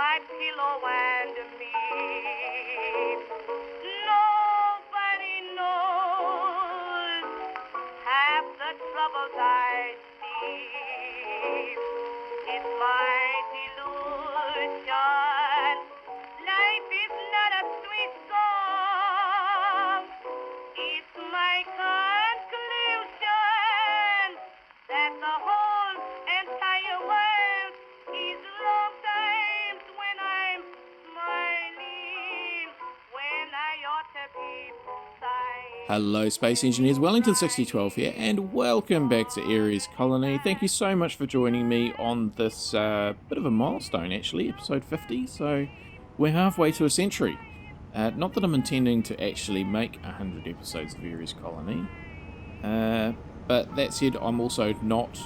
my pillow and me. Nobody knows half the troubles I see. It's my delusion. Life is not a sweet song. It's my conclusion that the whole entire world is long times when I'm smiling, when I ought to be sighing. Hello Space Engineers, Wellington 6012 here, and welcome back to Ares Colony. Thank you so much for joining me on this bit of a milestone actually, episode 50, so we're halfway to a century. Not that I'm intending to actually make 100 episodes of Ares Colony, but that said, I'm also not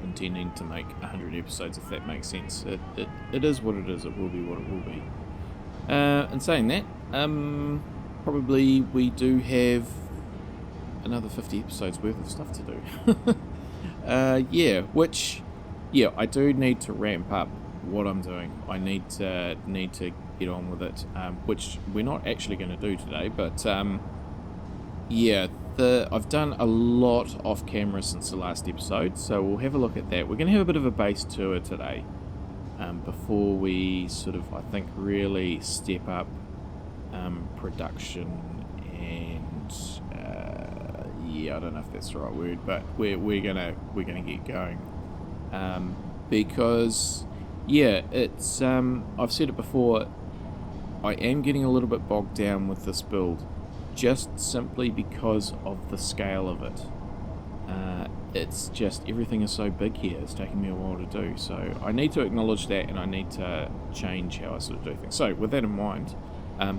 intending to make 100 episodes, if that makes sense. It is what it is, it will be what it will be. And saying that, probably we do have another 50 episodes worth of stuff to do. I do need to ramp up what I'm doing. I need to get on with it, which we're not actually going to do today, but I've done a lot off camera since the last episode, so we'll have a look at that. We're going to have a bit of a base tour today, before we sort of, I think, really step up production and I don't know if that's the right word, but we're gonna get going, because it's I've said it before, I am getting a little bit bogged down with this build, just simply because of the scale of it. It's just, everything is so big here, it's taking me a while to do, so I need to acknowledge that, and I need to change how I sort of do things. So with that in mind,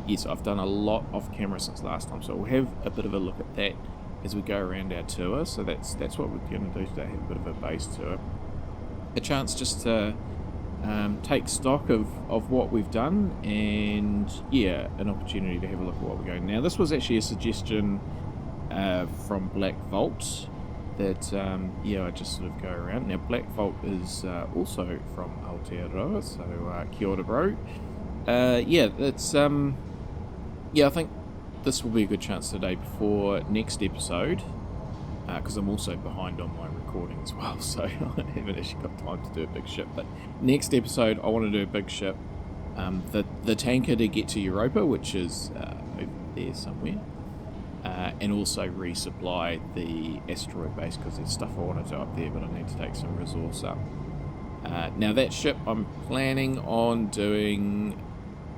yes, I've done a lot off camera since last time, so we'll have a bit of a look at that as we go around our tour. So that's what we're going to do today, have a bit of a base tour, a chance just to take stock of what we've done, and an opportunity to have a look at what we're going. Now, this was actually a suggestion from Black Vault that I just sort of go around. Now, Black Vault is also from Aotearoa, so kia ora, bro. I think this will be a good chance today before next episode, because I'm also behind on my recording as well, so I haven't actually got time to do a big ship. But next episode, I want to do a big ship, the tanker to get to Europa, which is over there somewhere, and also resupply the asteroid base, because there's stuff I want to do up there, but I need to take some resource up. Now, that ship I'm planning on doing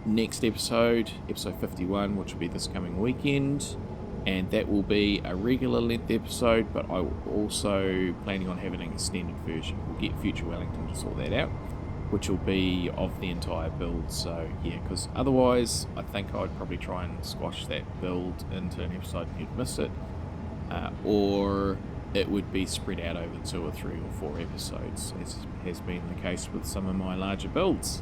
next episode 51, which will be this coming weekend, and that will be a regular length episode, but I'm also planning on having an extended version. We'll get Future Wellington to sort that out, which will be of the entire build. So because otherwise I think I'd probably try and squash that build into an episode and you'd miss it, or it would be spread out over 2 or 3 or 4 episodes, as has been the case with some of my larger builds.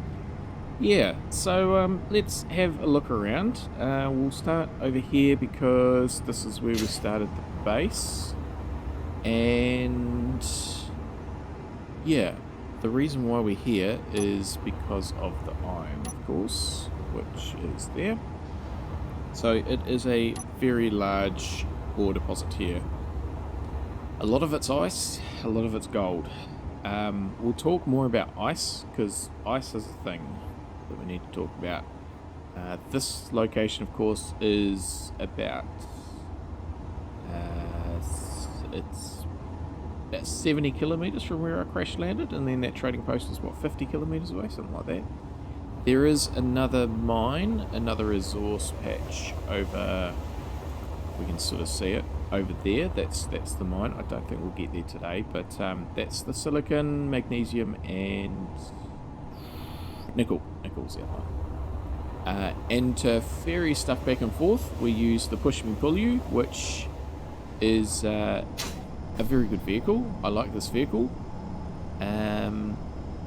So let's have a look around. We'll start over here, because this is where we started the base, and the reason why we're here is because of the iron, of course, which is there. So it is a very large ore deposit here. A lot of it's ice, a lot of it's gold. We'll talk more about ice, because ice is a thing that we need to talk about. This location, of course, is about it's about 70 kilometers from where I crash landed, and then that trading post is 50 kilometers away, something like that. There is another mine, another resource patch over, we can sort of see it over there. That's the mine. I don't think we'll get there today, but that's the silicon, magnesium, and nickel's the other one. And to ferry stuff back and forth, we use the push me pull you, which is a very good vehicle. I like this vehicle.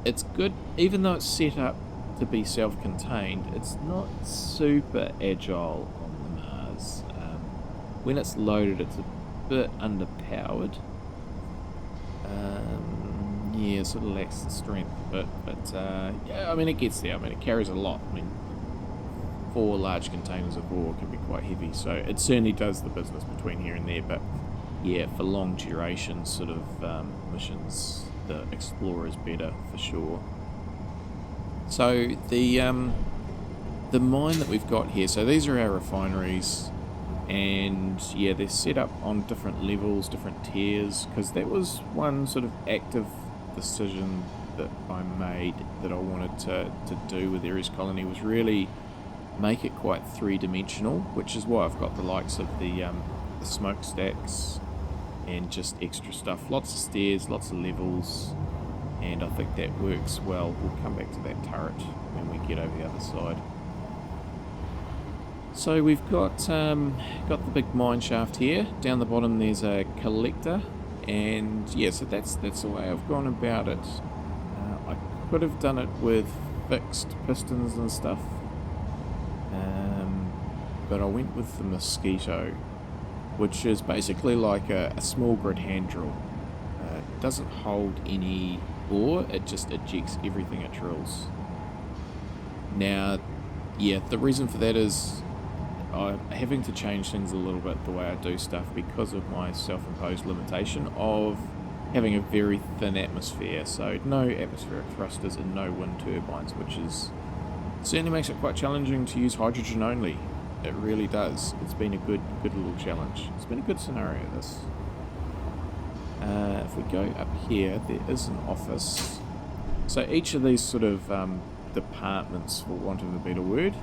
It's good, even though it's set up to be self-contained. It's not super agile on the Mars. When it's loaded, it's a bit underpowered. Yeah, sort of lacks the strength a bit, but yeah, I mean it gets there. I mean it carries a lot. I mean 4 large containers of ore can be quite heavy, so it certainly does the business between here and there. But yeah, for long duration sort of missions, the Explorer is better for sure. So the mine that we've got here, so these are our refineries, and yeah, they're set up on different levels, different tiers, because that was one sort of active decision that I made that I wanted to do with Ares Colony, was really make it quite three-dimensional, which is why I've got the likes of the smokestacks and just extra stuff, lots of stairs, lots of levels, and I think that works well. We'll come back to that turret when we get over the other side. So we've got the big mine shaft here. Down the bottom there's a collector, and yeah, so that's the way I've gone about it. I could have done it with fixed pistons and stuff, but I went with the Mosquito, which is basically like a small grid hand drill. It doesn't hold any ore, it just ejects everything it drills. Now, yeah, the reason for that is I'm having to change things a little bit the way I do stuff because of my self-imposed limitation of having a very thin atmosphere, so no atmospheric thrusters and no wind turbines, which is certainly makes it quite challenging to use hydrogen only. It really does. It's been a good little challenge. It's been a good scenario, this. If we go up here, there is an office. So each of these sort of departments, for want of a better word,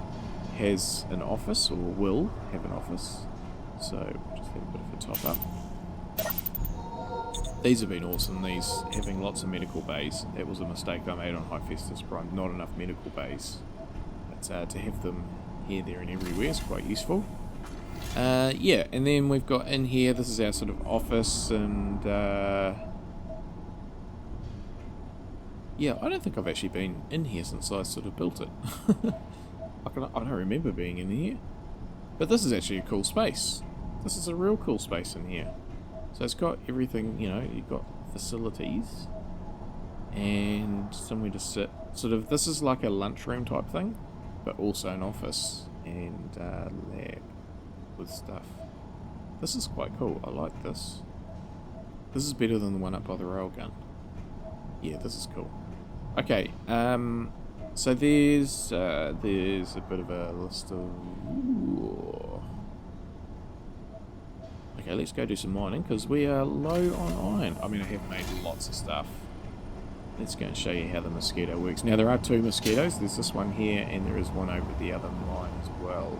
has an office, or will have an office. So just have a bit of a top up. These have been awesome, these having lots of medical bays. That was a mistake I made on Hephaestus Prime, not enough medical bays. But to have them here, there and everywhere is quite useful. Yeah, and then we've got in here, this is our sort of office, and yeah, I don't think I've actually been in here since I sort of built it. I don't remember being in here, but this is actually a cool space. This is a real cool space in here. So it's got everything, you know, you've got facilities and somewhere to sit. Sort of, this is like a lunchroom type thing, but also an office and lab with stuff. This is quite cool. I like this. This is better than the one up by the railgun. Yeah, this is cool. Okay, so there's a bit of a list of... Ooh. Okay, let's go do some mining, because we are low on iron. I mean, I have made lots of stuff. Let's go and show you how the Mosquito works. Now, there are 2 Mosquitoes. There's this one here, and there is one over the other mine as well.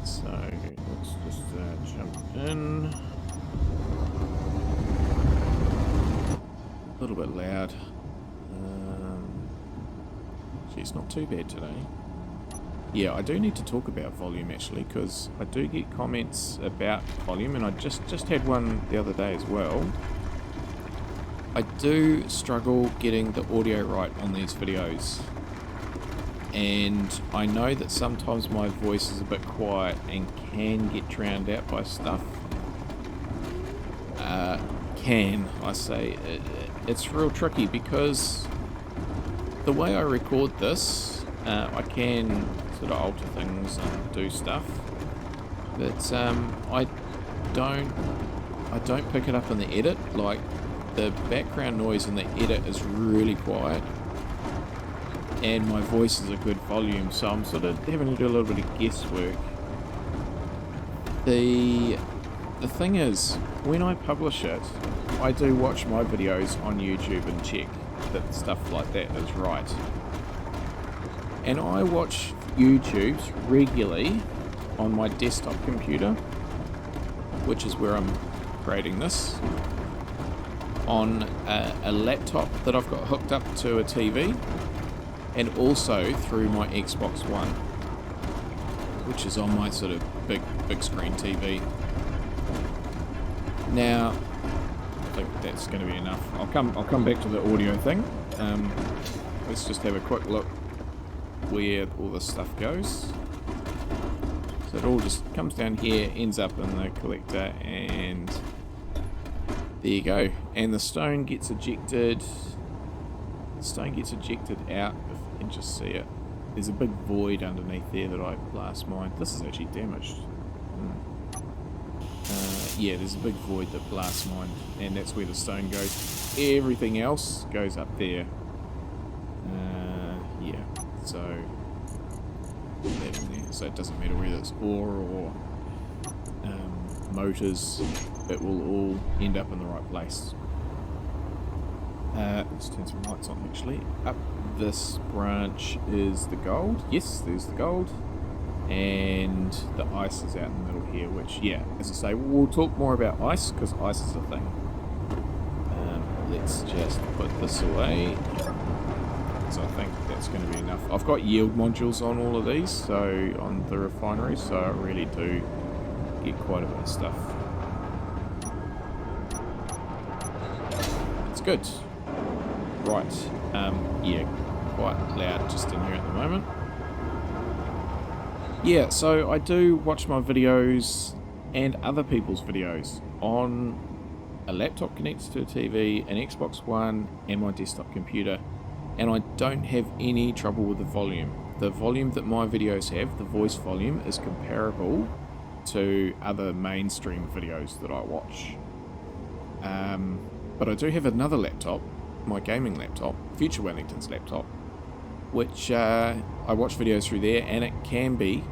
So, let's just jump in. A little bit loud. It's not too bad today. Yeah, I do need to talk about volume actually, because I do get comments about volume, and I just had one the other day as well. I do struggle getting the audio right on these videos, and I know that sometimes my voice is a bit quiet and can get drowned out by stuff. I say it's real tricky, because the way I record this, I can sort of alter things and do stuff, but I don't pick it up in the edit. Like, the background noise in the edit is really quiet, and my voice is a good volume, so I'm sort of having to do a little bit of guesswork. The thing is, when I publish it, I do watch my videos on YouTube and check that stuff like that is right. And I watch YouTube's regularly on my desktop computer, which is where I'm creating this, on a laptop that I've got hooked up to a TV, and also through my Xbox One, which is on my sort of big screen TV. Now, I think that's going to be enough. I'll come back to the audio thing. Let's just have a quick look where all this stuff goes. So it all just comes down here, ends up in the collector, and There you go. And the stone gets ejected. The stone gets ejected out, if you can just see it. There's a big void underneath there that I blast mined. This is actually damaged. Yeah, there's a big void that blast mined, and that's where the stone goes. Everything else goes up there. Yeah, so so it doesn't matter whether it's ore or motors, it will all end up in the right place. Let's turn some lights on actually. Up this branch is the gold. Yes, there's the gold. And the ice is out in the middle here, which, yeah, as I say, we'll talk more about ice, because ice is a thing. Let's just put this away. So I think that's going to be enough. I've got yield modules on all of these, so on the refinery, so I really do get quite a bit of stuff. It's good. Right, yeah, quite loud just in here at the moment. Yeah, so I do watch my videos and other people's videos on a laptop connected to a TV, an Xbox One, and my desktop computer, and I don't have any trouble with the volume. The volume that my videos have, the voice volume, is comparable to other mainstream videos that I watch. But I do have another laptop, my gaming laptop, Future Wellington's laptop, which I watch videos through there, and it can be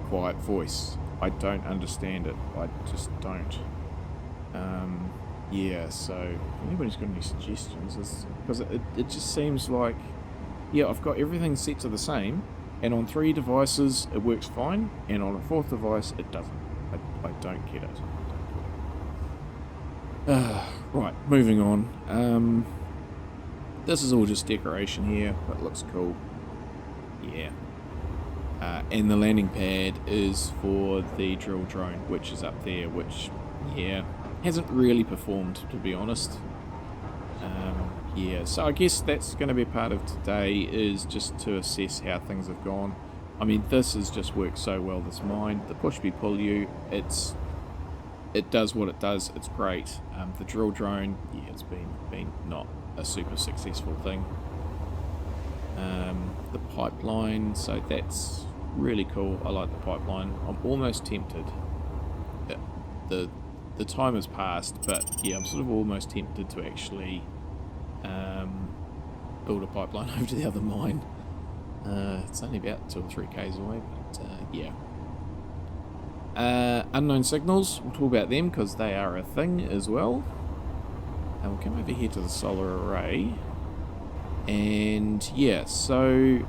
quiet voice. I don't understand it. I just don't. Yeah, so if anybody's got any suggestions, because it just seems like, yeah, I've got everything set to the same, and on 3 devices it works fine, and on a 4th device it doesn't. I don't get it. Right, moving on. This is all just decoration here, but it looks cool. Yeah. And the landing pad is for the drill drone, which is up there, which, yeah, hasn't really performed, to be honest. Yeah, so I guess that's going to be part of today, is just to assess how things have gone. I mean, this has just worked so well, this mine. The push-me-pull-you, it does what it does, it's great. The drill drone, yeah, it's been not a super successful thing. The pipeline, so that's really cool. I like the pipeline. I'm almost tempted. The time has passed, but yeah, I'm sort of almost tempted to actually build a pipeline over to the other mine. It's only about 2 or 3 k's away, but yeah. Unknown signals, we'll talk about them because they are a thing as well. And we'll come over here to the solar array. And yeah, so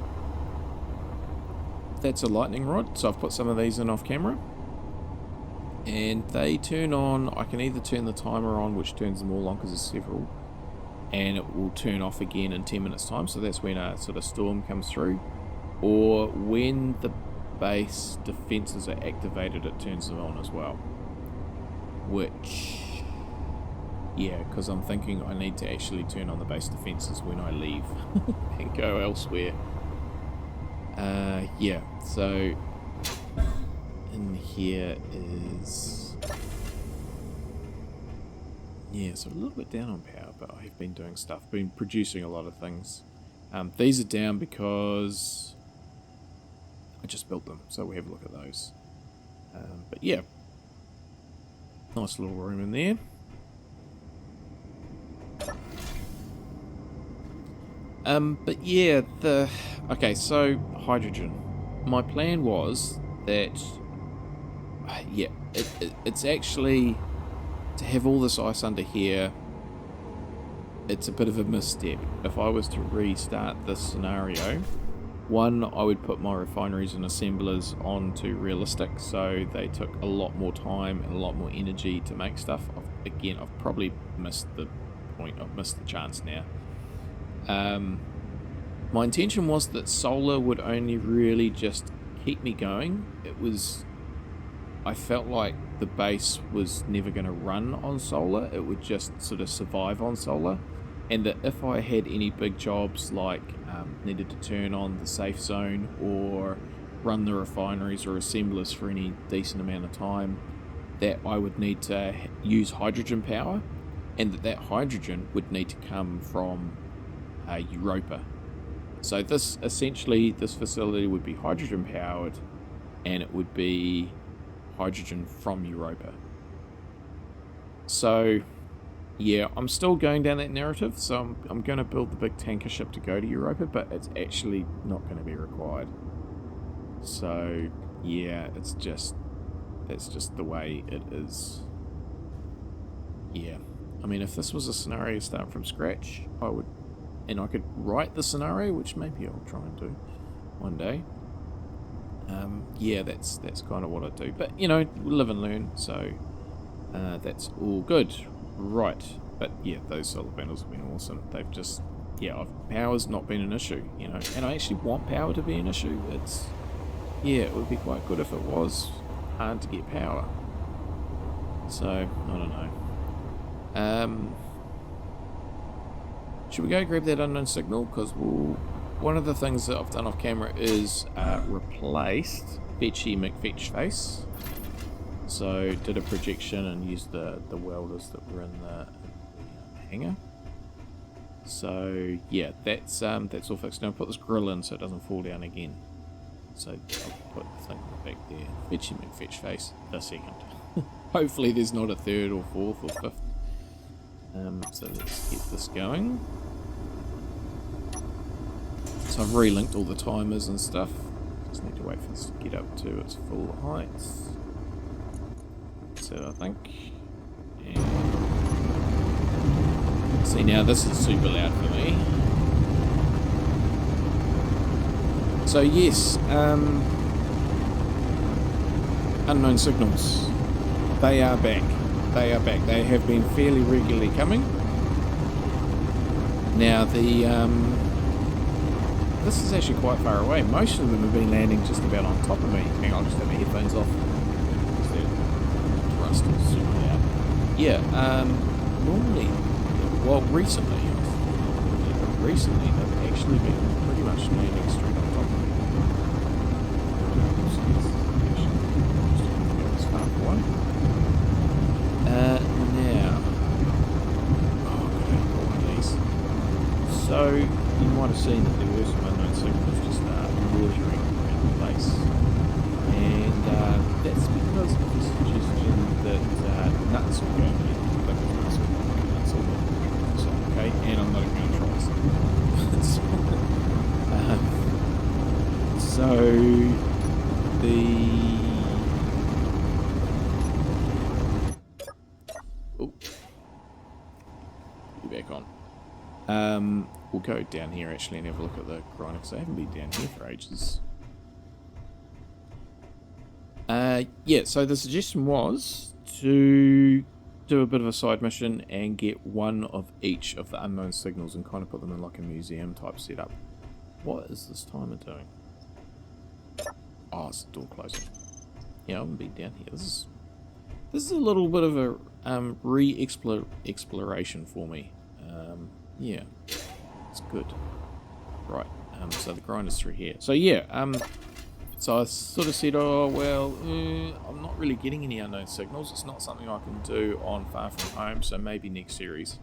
that's a lightning rod. So I've put some of these in off camera. And they turn on, I can either turn the timer on, which turns them all on because there's several, and it will turn off again in 10 minutes time. So that's when a sort of storm comes through. Or when the base defenses are activated, it turns them on as well. Which, yeah, because I'm thinking I need to actually turn on the base defenses when I leave and go elsewhere. Yeah, so in here is, yeah, so a little bit down on power, but I have been doing stuff, been producing a lot of things. These are down because I just built them, so we have a look at those. But yeah, nice little room in there. But yeah, okay, so hydrogen. My plan was that, yeah, it's actually, to have all this ice under here, it's a bit of a misstep. If I was to restart this scenario, one, I would put my refineries and assemblers onto realistic, so they took a lot more time and a lot more energy to make stuff. I've probably missed the point, I've missed the chance now. My intention was that solar would only really just keep me going. I felt like the base was never going to run on solar, it would just sort of survive on solar, and that if I had any big jobs like needed to turn on the safe zone or run the refineries or assemblers for any decent amount of time, that I would need to use hydrogen power. and that hydrogen would need to come from Europa. So this facility would be hydrogen powered, and it would be hydrogen from Europa. So yeah, I'm still going down that narrative, so I'm going to build the big tanker ship to go to Europa, but it's actually not going to be required. So yeah, that's just the way it is. Yeah, I mean, if this was a scenario start from scratch, I could write the scenario, which maybe I'll try and do one day. Yeah, that's kind of what I do. But, you know, live and learn, so that's all good. Right. But, yeah, those solar panels have been awesome. They've just, power's not been an issue, you know. And I actually want power to be an issue. It would be quite good if it was hard to get power. So, I don't know. Should we go grab that unknown signal? Because one of the things that I've done off camera is replaced Fetchy McFetch face. So did a projection and used the welders that were in the hangar. So yeah, that's all fixed. Now put this grill in so it doesn't fall down again. So I'll put the thing back there. Fetchy McFetch face the second. Hopefully there's not a third or fourth or fifth. So let's get this going. So I've relinked all the timers and stuff. Just need to wait for this to get up to its full height. So I think. And see, now this is super loud for me. So yes, unknown signals. They are back. They are back. They have been fairly regularly coming. Now this is actually quite far away. Most of them have been landing just about on top of me. Hang on, I'll just have my headphones off. That thrust is super loud. Yeah, normally, well, recently they've actually been pretty much landing straight on top of me. Now, so you might have seen that there were some unknown signals just loitering around the place, and that's because of the suggestion that nuts will go in. Nuts will go. So, okay, and I'm not going to try so the back on. We'll go down here actually and have a look at the grinder because I haven't been down here for ages. Yeah, so the suggestion was to do a bit of a side mission and get one of each of the unknown signals and kind of put them in like a museum type setup. What is this timer doing? Oh, it's the door closing. Yeah, I haven't been down here. This is a little bit of a re-exploration for me. Yeah, it's good. Right, so the grinder's through here. So yeah, so I sort of said, oh well, I'm not really getting any unknown signals. It's not something I can do on Far From Home, so maybe next series.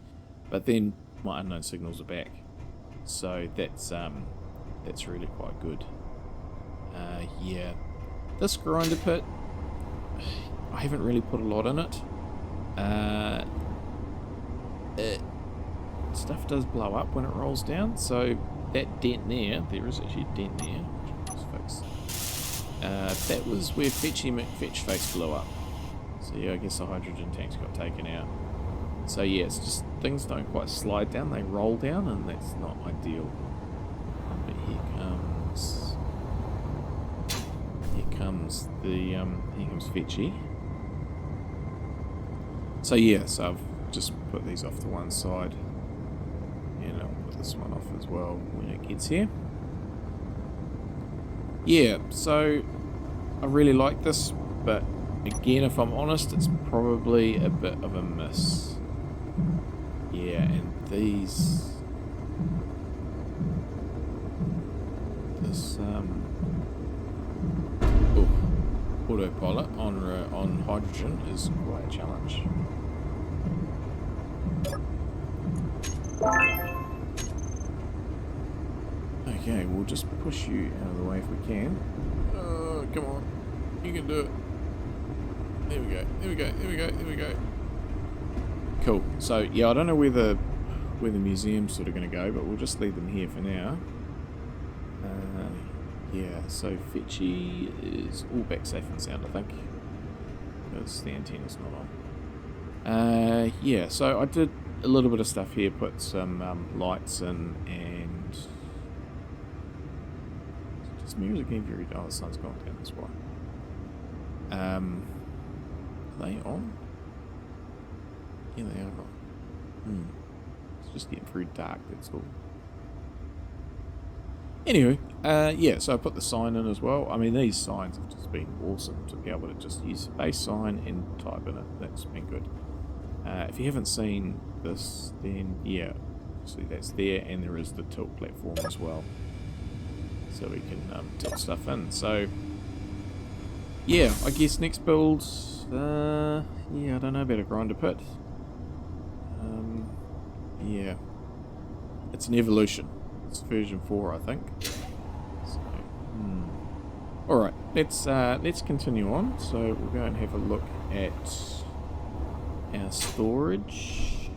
But then my unknown signals are back, so that's really quite good. Yeah, this grinder pit, I haven't really put a lot in it. Stuff does blow up when it rolls down, so that dent there is actually a dent there, which I'll fix. That was where Fetchy McFetch face blew up. So yeah, I guess the hydrogen tanks got taken out. So yeah, it's just things don't quite slide down, they roll down, and that's not ideal. But here comes Fetchy. So yeah, so I've just put these off to one side. And I'll put this one off as well when it gets here. Yeah, so I really like this, but again, if I'm honest, it's probably a bit of a miss. Yeah, and this autopilot on hydrogen is quite a challenge. Okay, we'll just push you out of the way if we can. Oh, come on. You can do it. There we go. There we go. There we go. There we go. Cool. So, yeah, I don't know where the museum's sort of going to go, but we'll just leave them here for now. Yeah, so Fetchy is all back safe and sound, I think. Because the antenna's not on. Yeah, so I did a little bit of stuff here, put some lights in, and just music again very dull. The sun's gone down, that's why. Are they on? Yeah, they are on. It's just getting very dark, that's all. Anyway, yeah, so I put the sign in as well. I mean, these signs have just been awesome to be able to just use base sign and type in it. That's been good. If you haven't seen this, then yeah, see that's there, and there is the tilt platform as well. So we can tilt stuff in. So, yeah, I guess next build, yeah, I don't know about a grinder pit. Yeah, it's an evolution. It's version 4, I think. So, all right, let's continue on. So we'll go and have a look at our storage.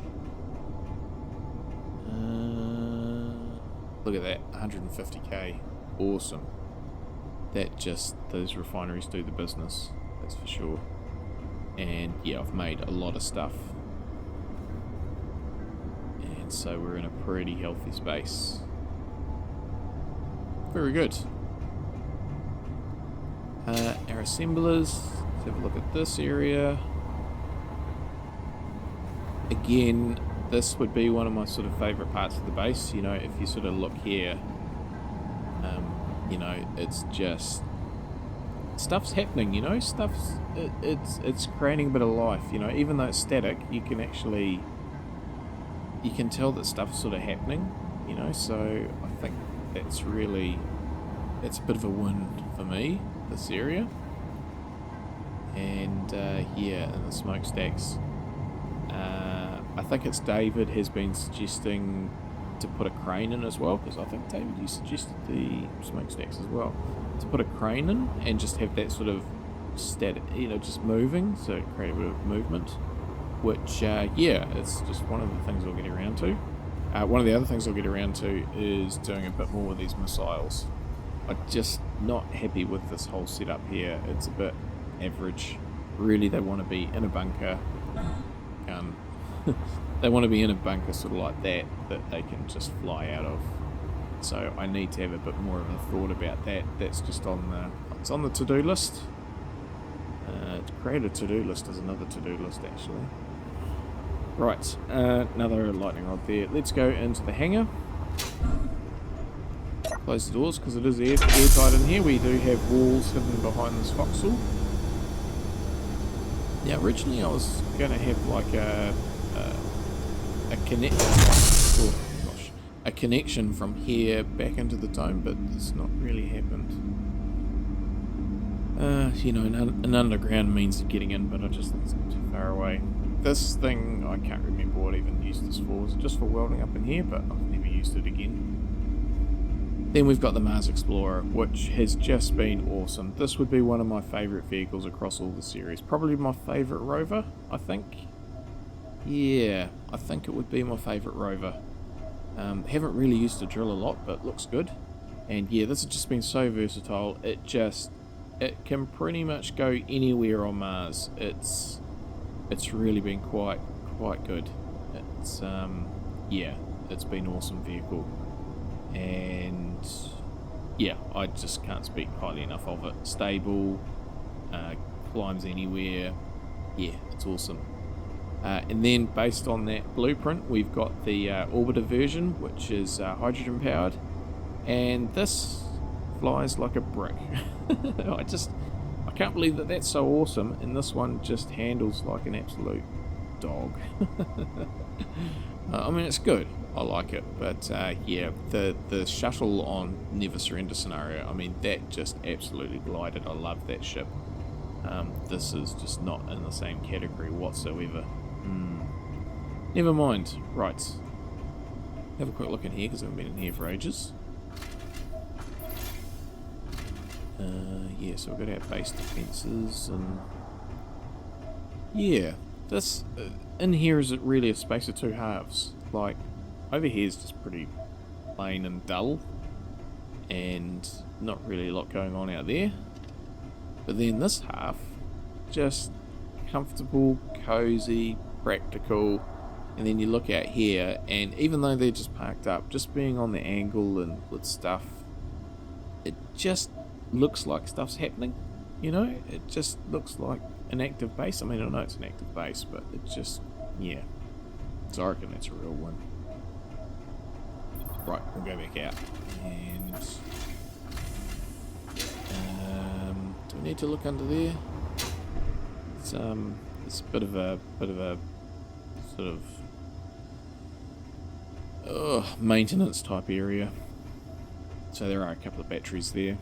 Look at that, 150k, awesome. Those refineries do the business, that's for sure. And yeah, I've made a lot of stuff. And so we're in a pretty healthy space. Very good. Our assemblers, let's have a look at this area. Again, this would be one of my sort of favourite parts of the base. You know, if you sort of look here, you know, it's just stuff's happening. You know, it's creating a bit of life. You know, even though it's static, you can tell that stuff's sort of happening. You know, so I think that's a bit of a win for me, this area. And yeah, and the smokestacks. I think it's David has been suggesting to put a crane in as well, because I think David, you suggested the smokestacks as well, to put a crane in and just have that sort of static, you know, just moving, so create a bit of movement, which yeah, it's just one of the things I'll get around to. One of the other things I'll get around to is doing a bit more with these missiles. I'm just not happy with this whole setup here. It's a bit average. Really, they want to be in a bunker. They want to be in a bunker sort of like that they can just fly out of. So I need to have a bit more of a thought about that. That's just it's on the to-do list. To create a to-do list is another to-do list actually. Right, another lightning rod there. Let's go into the hangar. Close the doors because it is airtight in here. We do have walls hidden behind this foxhole. Now, originally I was going to have like a connection from here back into the dome, but it's not really happened. You know, an underground means of getting in, but I just think it's too far away. This thing, I can't remember what I even used this for. Was it just for welding up in here? But I've never used it again. Then we've got the Mars Explorer, which has just been awesome. This would be one of my favourite vehicles across all the series. Probably my favourite rover, I think. Yeah, I think it would be my favourite rover. Haven't really used to drill a lot, but looks good. And yeah, this has just been so versatile. It can pretty much go anywhere on Mars. It's really been quite good. It's yeah, it's been an awesome vehicle. And yeah, I just can't speak highly enough of it. Stable, climbs anywhere. Yeah, it's awesome. And then based on that blueprint, we've got the orbiter version, which is hydrogen powered, and this flies like a brick. I can't believe that that's so awesome, and this one just handles like an absolute dog. I mean, it's good. I like it, but yeah, the shuttle on Never Surrender scenario, I mean, that just absolutely glided. I love that ship. This is just not in the same category whatsoever. Never mind. Right. have a quick look in here because I haven't been in here for ages. Yeah, so we've got our base defences and yeah, this in here is it really a space of two halves. Like over here is just pretty plain and dull, and not really a lot going on out there. But then this half, just comfortable, cozy, practical. And then you look out here, and even though they're just parked up, just being on the angle and with stuff, it just looks like stuff's happening, you know? It just looks like an active base. I mean, I know it's an active base, but it just, yeah. So I reckon that's a real one. Right, we'll go back out. And do we need to look under there? It's a bit of a sort of maintenance type area. So there are a couple of batteries there.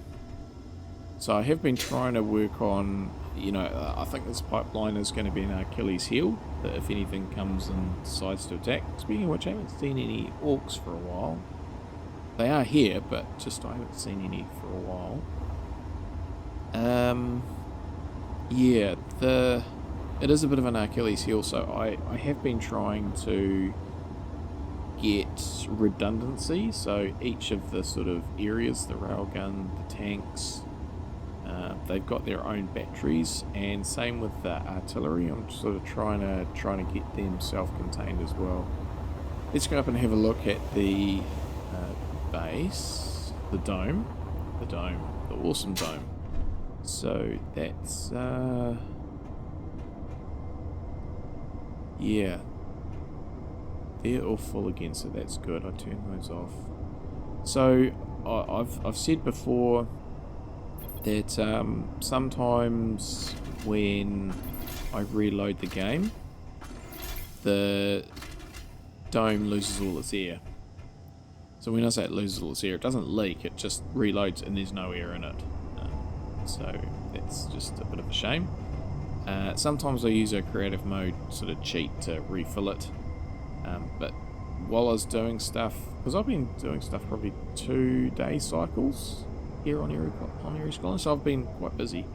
So I have been trying to work on, you know, I think this pipeline is going to be an Achilles heel, that if anything comes and decides to attack. Speaking of which, I haven't seen any orcs for a while. They are here, but just I haven't seen any for a while. Yeah, it is a bit of an Achilles heel, so I have been trying to get redundancy, so each of the sort of areas, the railgun, the tanks, they've got their own batteries, and same with the artillery. I'm sort of trying to get them self-contained as well. Let's go up and have a look at the base, the awesome dome. So that's yeah, they're all full again, so that's good. I turn those off. So I've said before that sometimes when I reload the game, the dome loses all its air. So when I say it loses all its air, it doesn't leak, it just reloads and there's no air in it. So that's just a bit of a shame. Sometimes I use a creative mode sort of cheat to refill it. But while I was doing stuff, because I've been doing stuff probably 2-day cycles here on Aries Colony, so I've been quite busy.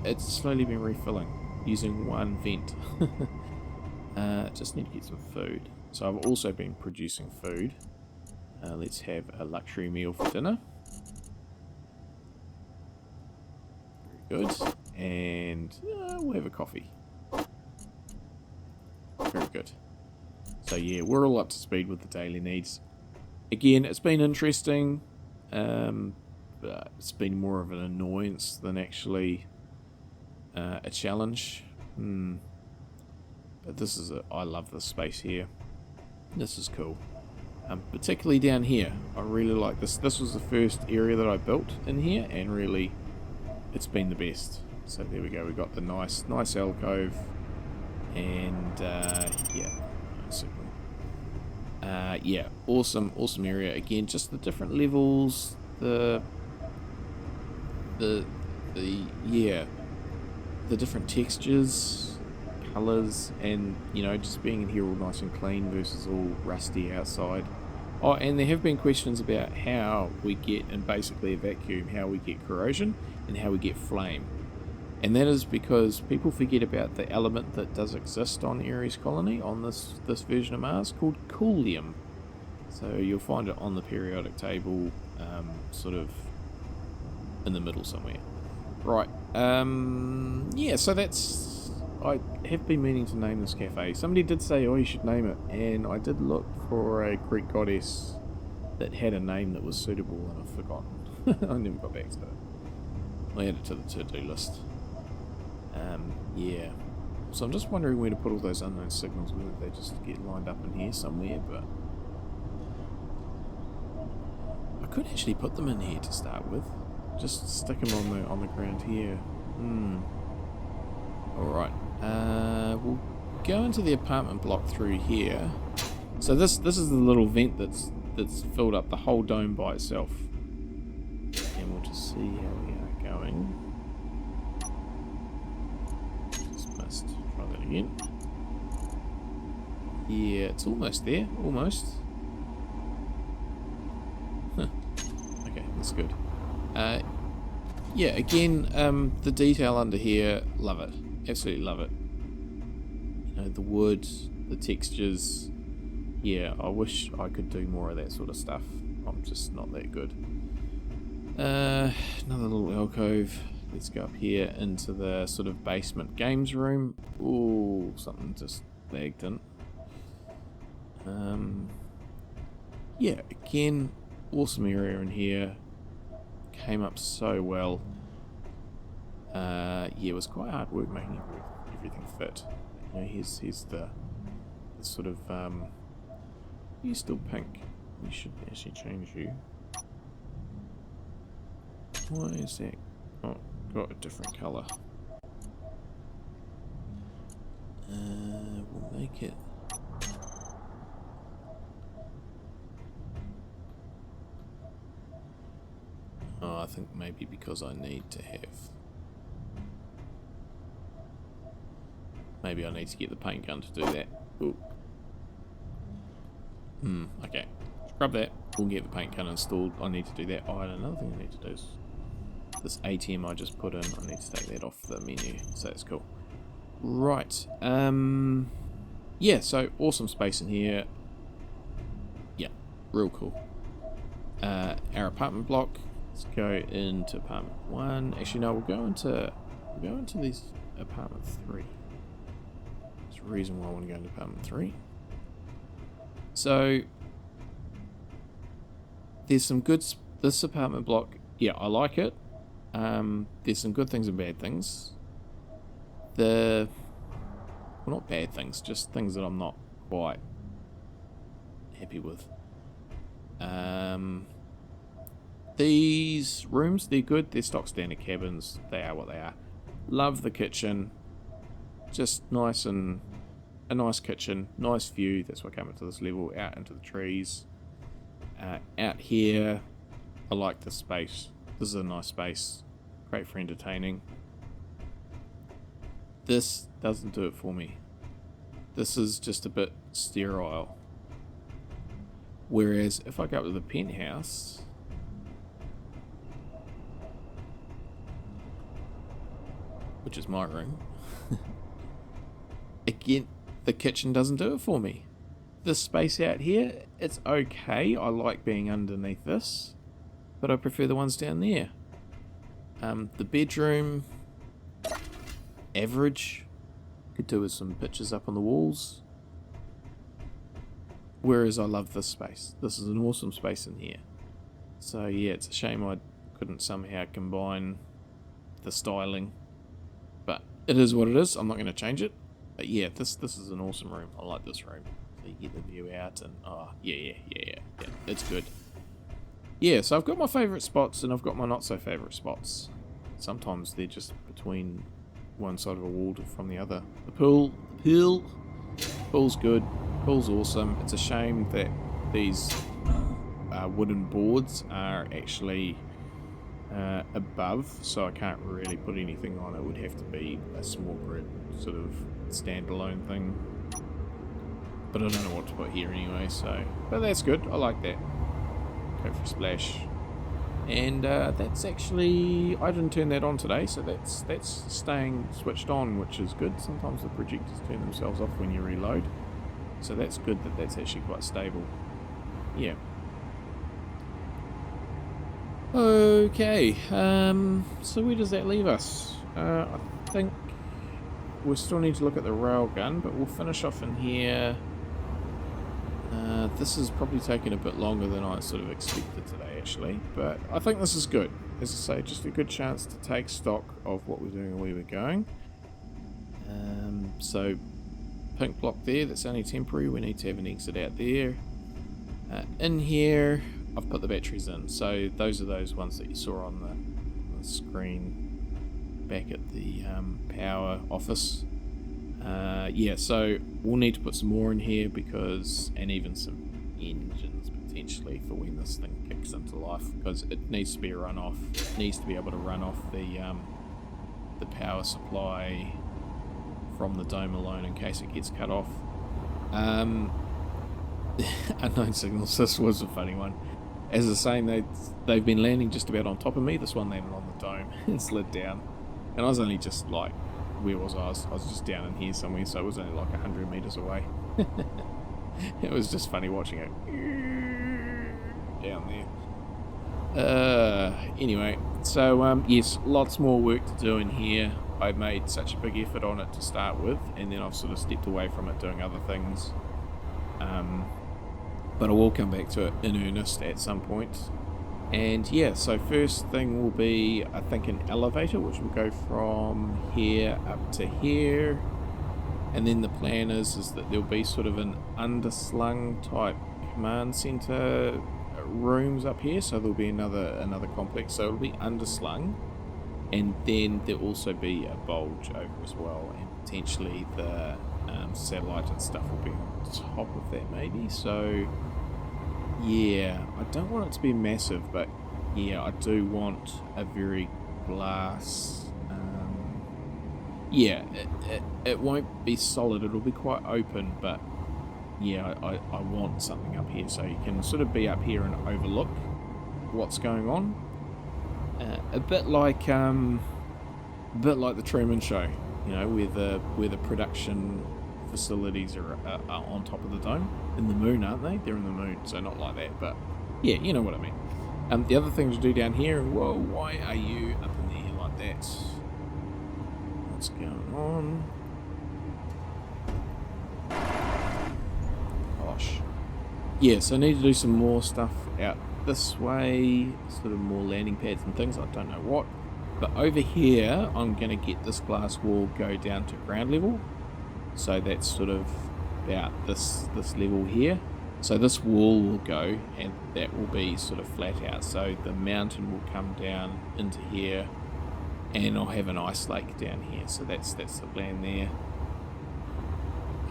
It's slowly been refilling using one vent. Just need to get some food. So I've also been producing food. Let's have a luxury meal for dinner. Very good. And we'll have a coffee. Very good. So yeah, we're all up to speed with the daily needs. Again, it's been interesting. But it's been more of an annoyance than actually a challenge. But this is I love this space here. This is cool. Particularly down here. I really like this. This was the first area that I built in here, and really it's been the best. So there we go, we got the nice alcove, and yeah, awesome area. Again, just the different levels, the different textures, colours, and you know, just being in here all nice and clean versus all rusty outside. Oh, and there have been questions about how we get, in basically a vacuum, how we get corrosion and how we get flame. And that is because people forget about the element that does exist on Aries Colony, on this version of Mars, called coolium. So you'll find it on the periodic table, sort of in the middle somewhere. Right, yeah, so that's... I have been meaning to name this cafe. Somebody did say, oh, you should name it, and I did look for a Greek goddess that had a name that was suitable, and I've forgotten. I never got back to it. I added it to the to-do list. Yeah. So I'm just wondering where to put all those unknown signals, whether they just get lined up in here somewhere, but... I could actually put them in here to start with. Just stick them on the ground here. Alright. We'll go into the apartment block through here. So this is the little vent that's filled up the whole dome by itself. And we'll just see how we are going. Just must try that again. Yeah, it's almost there. Almost. Huh. Okay, that's good. Yeah, again, the detail under here, love it. Absolutely love it. You know, the wood, the textures. Yeah, I wish I could do more of that sort of stuff. I'm just not that good. Another little alcove. Let's go up here into the sort of basement games room. Ooh, something just lagged in. Yeah, again, awesome area in here. Came up so well. Yeah, it was quite hard work making everything fit. You know, here's the sort of you're still pink. We should actually change you. Why is that? Oh, got a different colour. We'll make it. Oh, I think maybe because I need to have. Maybe I need to get the paint gun to do that. Ooh. Okay. Scrub that. We'll get the paint gun installed. I need to do that. Oh, and another thing I need to do is this ATM I just put in. I need to take that off the menu. So that's cool. Right. Yeah, so awesome space in here. Yeah, real cool. Our apartment block. Let's go into apartment 1. Actually, no, we'll go into this apartment 3. There's a reason why I want to go into apartment 3. So there's some good. This apartment block, yeah, I like it. There's some good things and bad things. Well, not bad things, just things that I'm not quite happy with. These rooms, they're good. They're stock standard cabins. They are what they are. Love the kitchen. Just nice and a nice kitchen, nice view. That's why I came up to this level, out into the trees. Out here, I like this space. This is a nice space. Great for entertaining. This doesn't do it for me. This is just a bit sterile. Whereas if I go up to the penthouse, which is my room, again, the kitchen doesn't do it for me. This space out here, it's okay. I like being underneath this, but I prefer the ones down there. The bedroom, average. Could do with some pictures up on the walls. Whereas I love this space. This is an awesome space in here. So yeah, it's a shame I couldn't somehow combine the styling. But it is what it is. I'm not going to change it. But yeah, this is an awesome room. I like this room. So you get the view out and yeah, it's good. Yeah, so I've got my favourite spots and I've got my not so favourite spots. Sometimes they're just between one side of a wall from the other. The pool's good. Pool's awesome. It's a shame that these wooden boards are actually above, so I can't really put anything on. It would have to be a small grid sort of standalone thing. But I don't know what to put here anyway, so... But that's good. I like that. Go for a splash. And that's actually... I didn't turn that on today, so that's staying switched on, which is good. Sometimes the projectors turn themselves off when you reload. So that's good that that's actually quite stable. Yeah. Okay. So where does that leave us? I think we still need to look at the railgun, but we'll finish off in here. This is probably taking a bit longer than I sort of expected today, actually. But I think this is good. As I say, just a good chance to take stock of what we're doing and where we're going. So, pink block there, that's only temporary. We need to have an exit out there. In here, I've put the batteries in. So, those are those ones that you saw on the screen back at the power office. Yeah, so we'll need to put some more in here and even some engines potentially for when this thing kicks into life, because it needs to be a run-off. It needs to be able to run off the power supply from the dome alone in case it gets cut off. Unknown signals. This was a funny one. As I was saying, they've been landing just about on top of me. This one landed on the dome and slid down. And I was only just like, where was I? I was just down in here somewhere, so it was only like 100 meters away. It was just funny watching it down there. Anyway, so yes, lots more work to do in here. I made such a big effort on it to start with, and then I've sort of stepped away from it doing other things. But I will come back to it in earnest at some point. And yeah, so first thing will be, I think, an elevator, which will go from here up to here. And then the plan is that there'll be sort of an underslung type command center rooms up here. So there'll be another complex. So it'll be underslung. And then there'll also be a bulge over as well. And potentially the satellite and stuff will be on top of that maybe. So yeah, I don't want it to be massive, but yeah, I do want a very glass. Yeah, it won't be solid, it'll be quite open, but yeah, I want something up here so you can sort of be up here and overlook what's going on. A bit like the Truman Show, you know, where the production facilities are on top of the dome. In the moon, aren't they? They're in the moon, so not like that, but yeah, you know what I mean. The other thing to do down here, whoa, why are you up in the air like that? What's going on? Gosh. Yeah, so I need to do some more stuff out this way, sort of more landing pads and things, I don't know what. But over here, I'm going to get this glass wall go down to ground level. So that's sort of about this level here. So this wall will go, and that will be sort of flat out. So the mountain will come down into here, and I'll have an ice lake down here. So that's the plan there.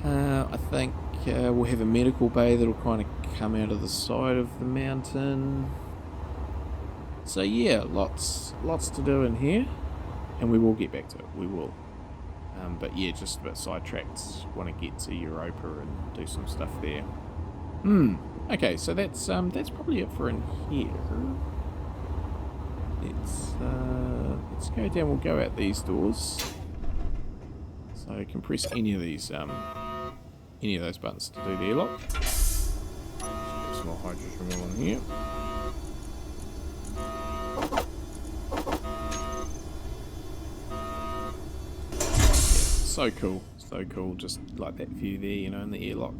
I think we'll have a medical bay that'll kind of come out of the side of the mountain. So yeah, lots to do in here, and we will get back to it. We will. But yeah, just a bit sidetracked. Want to get to Europa and do some stuff there. Okay, so that's probably it for in here. Let's go down. We'll go out these doors. So I can press any of those buttons to do the airlock. Some more hydrogen removal in here. So cool, just like that view there, you know, in the airlock.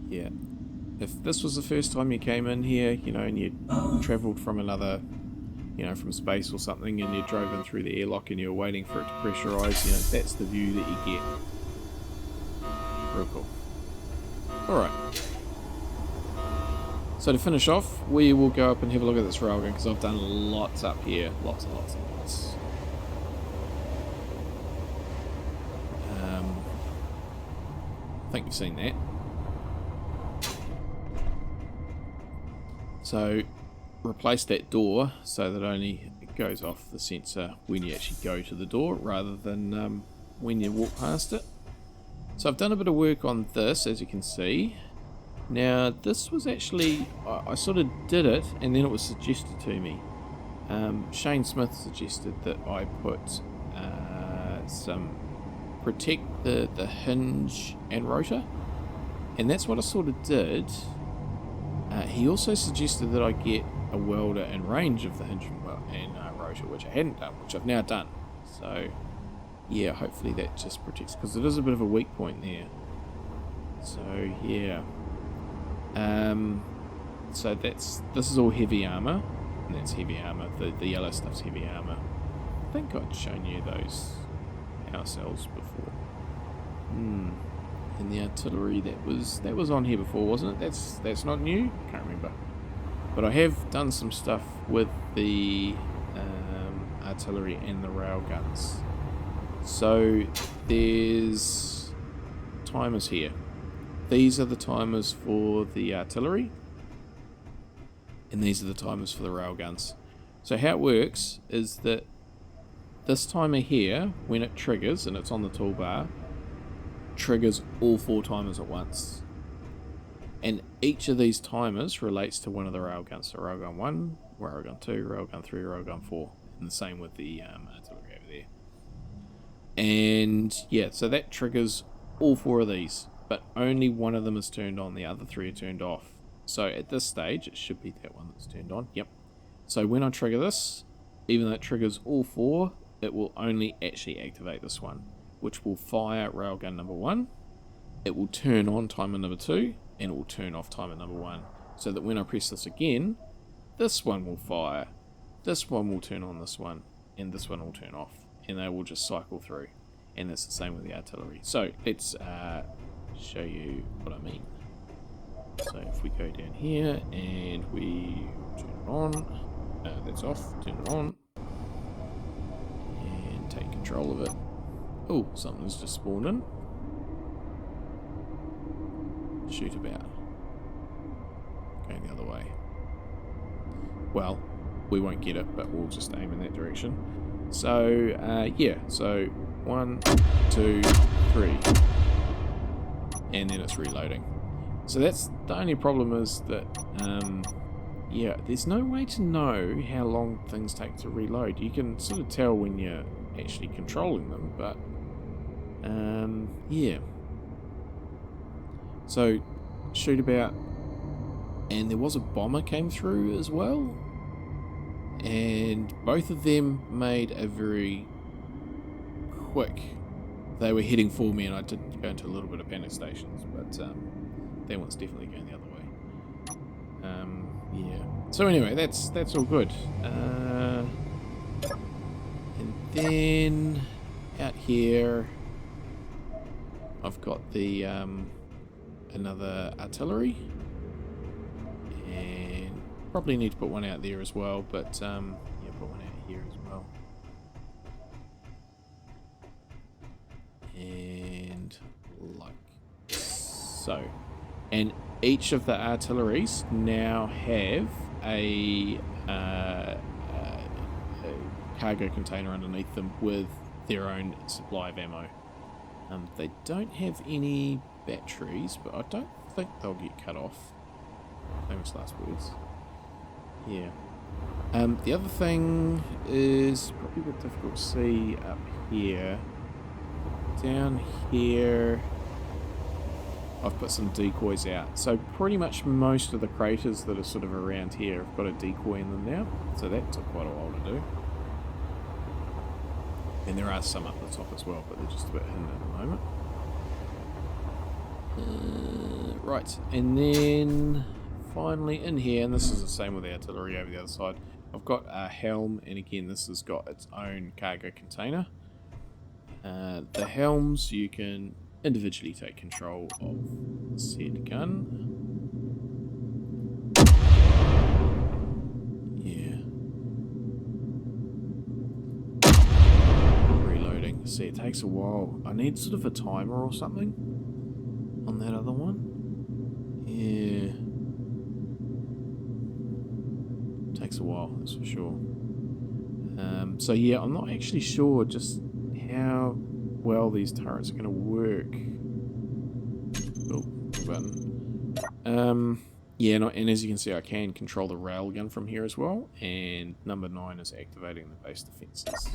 Yeah. If this was the first time you came in here, you know, and you travelled from another, you know, from space or something, and you drove in through the airlock and you were waiting for it to pressurise, you know, that's the view that you get. Real cool. Alright. So to finish off, we will go up and have a look at this railgun, because I've done lots up here. Lots and lots and lots. I think you've seen that. So replace that door so that only it goes off the sensor when you actually go to the door, rather than when you walk past it. So I've done a bit of work on this, as you can see. Now this was actually, I sort of did it and then it was suggested to me. Shane Smith suggested that I put some protect the hinge and rotor, and that's what I sort of did. He also suggested that I get a welder and range of the hinge and rotor, which I hadn't done, which I've now done. So yeah, hopefully that just protects, because it is a bit of a weak point there. So yeah, so this is all heavy armor, and that's heavy armor. The yellow stuff's heavy armor. I think I'd shown you those ourselves before. And the artillery, that was on here before, wasn't it? That's not new. Can't remember. But I have done some stuff with the artillery and the railguns. So there's timers here. These are the timers for the artillery, and these are the timers for the railguns. So how it works is that this timer here, when it triggers and it's on the toolbar, triggers all 4 timers at once. And each of these timers relates to one of the railguns. So railgun 1, railgun 2, railgun 3, railgun 4. And the same with the artillery over there. And yeah, so that triggers all 4 of these. But only one of them is turned on, the other 3 are turned off. So at this stage, it should be that one that's turned on. Yep. So when I trigger this, even though it triggers all 4, it will only actually activate this one, which will fire railgun number 1. It will turn on timer number 2, and it will turn off timer number 1. So that when I press this again, this one will fire, this one will turn on this one, and this one will turn off. And they will just cycle through. And it's the same with the artillery. So let's show you what I mean. So if we go down here and we turn it on, that's off, turn it on, and take control of it. Oh, something's just spawned in. Shoot about. Going the other way. Well, we won't get it, but we'll just aim in that direction. So, yeah, so 1, 2, 3. And then it's reloading. So that's the only problem is that, yeah, there's no way to know how long things take to reload. You can sort of tell when you're actually controlling them, but, yeah. So, shoot about, and there was a bomber came through as well, and both of them made a very quick, they were heading for me, and I did go into a little bit of panic stations, but that one's definitely going the other way. Yeah. So anyway, that's all good. And then out here, I've got the another artillery, and probably need to put one out there as well. But yeah, put one out here as well. And like so. And each of the artilleries now have a cargo container underneath them with their own supply of ammo. They don't have any batteries, but I don't think they'll get cut off. Famous last words. Yeah. The other thing is probably a bit difficult to see up here. Down here, I've put some decoys out. So pretty much most of the craters that are sort of around here have got a decoy in them now. So that took quite a while to do. And there are some up the top as well, but they're just a bit hidden at the moment. Right, and then finally in here, and this is the same with the artillery over the other side, I've got a Helm, and again this has got its own cargo container. The Helms, you can individually take control of said gun. Yeah. Reloading. See, it takes a while. I need sort of a timer or something on that other one. Yeah. Takes a while, that's for sure. So yeah, I'm not actually sure just how well these turrets are going to work. Oh, button. Yeah, and as you can see, I can control the railgun from here as well. And number 9 is activating the base defenses.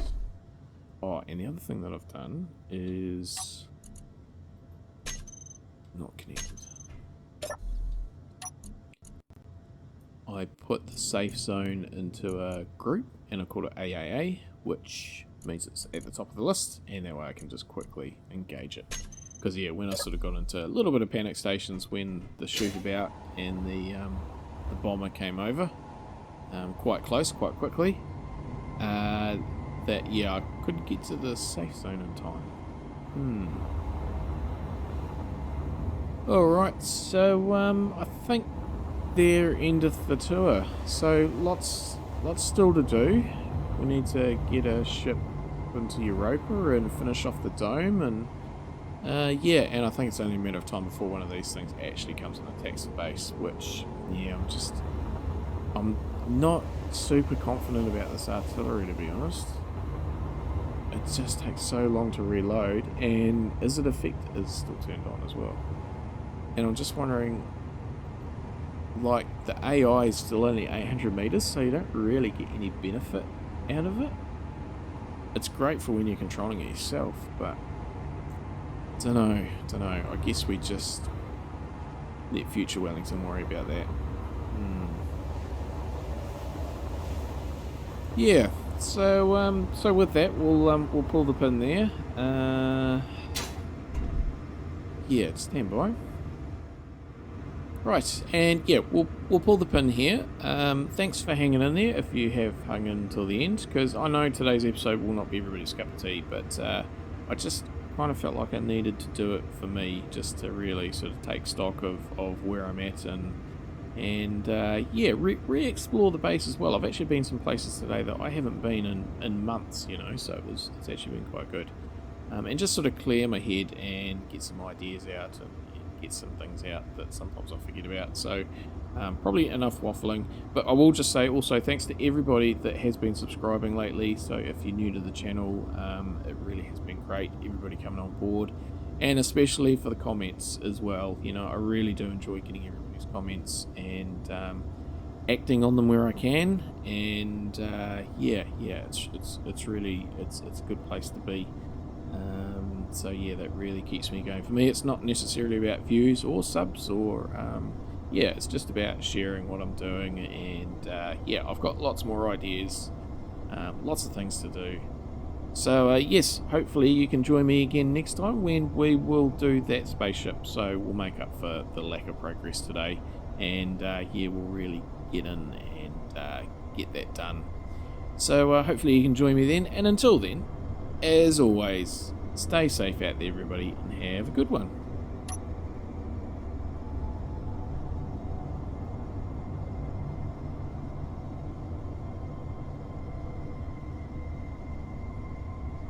Oh, and the other thing that I've done is not connected. I put the safe zone into a group, and I called it AAA, which means it's at the top of the list, and that way I can just quickly engage it. Because yeah, when I sort of got into a little bit of panic stations when the shoot about and the bomber came over quite close, quite quickly, that yeah, I couldn't get to the safe zone in time. Alright, so I think they're end of the tour. So lots still to do. We need to get a ship into Europa and finish off the dome, and yeah, and I think it's only a matter of time before one of these things actually comes and attacks the base, which, yeah, I'm not super confident about this artillery, to be honest. It it just takes so long to reload, and is it effect is still turned on as well. And I'm just wondering, like, the AI is still only 800 meters, so you don't really get any benefit out of it. It's great for when you're controlling it yourself, but don't know. I guess we just let future Wellington worry about that. Yeah. So with that, we'll pull the pin there. Yeah, stand by. Right, and yeah, we'll pull the pin here. Thanks for hanging in there if you have hung in until the end, because I know today's episode will not be everybody's cup of tea, but I just kind of felt like I needed to do it for me, just to really sort of take stock of where I'm at and yeah, re-explore the base as well. I've actually been some places today that I haven't been in months, you know, so it's actually been quite good. And just sort of clear my head and get some ideas out and get some things out that sometimes I forget about. So probably enough waffling, but I will just say also thanks to everybody that has been subscribing lately. So if you're new to the channel, it really has been great, everybody coming on board, and especially for the comments as well. You know, I really do enjoy getting everybody's comments and acting on them where I can, and yeah, it's really it's a good place to be. So yeah, that really keeps me going. For me, it's not necessarily about views or subs or yeah, it's just about sharing what I'm doing, and yeah, I've got lots more ideas, lots of things to do. So yes, hopefully you can join me again next time when we will do that spaceship. So we'll make up for the lack of progress today, and yeah, we'll really get in and get that done. So hopefully you can join me then, and until then, as always, stay safe out there, everybody, and have a good one.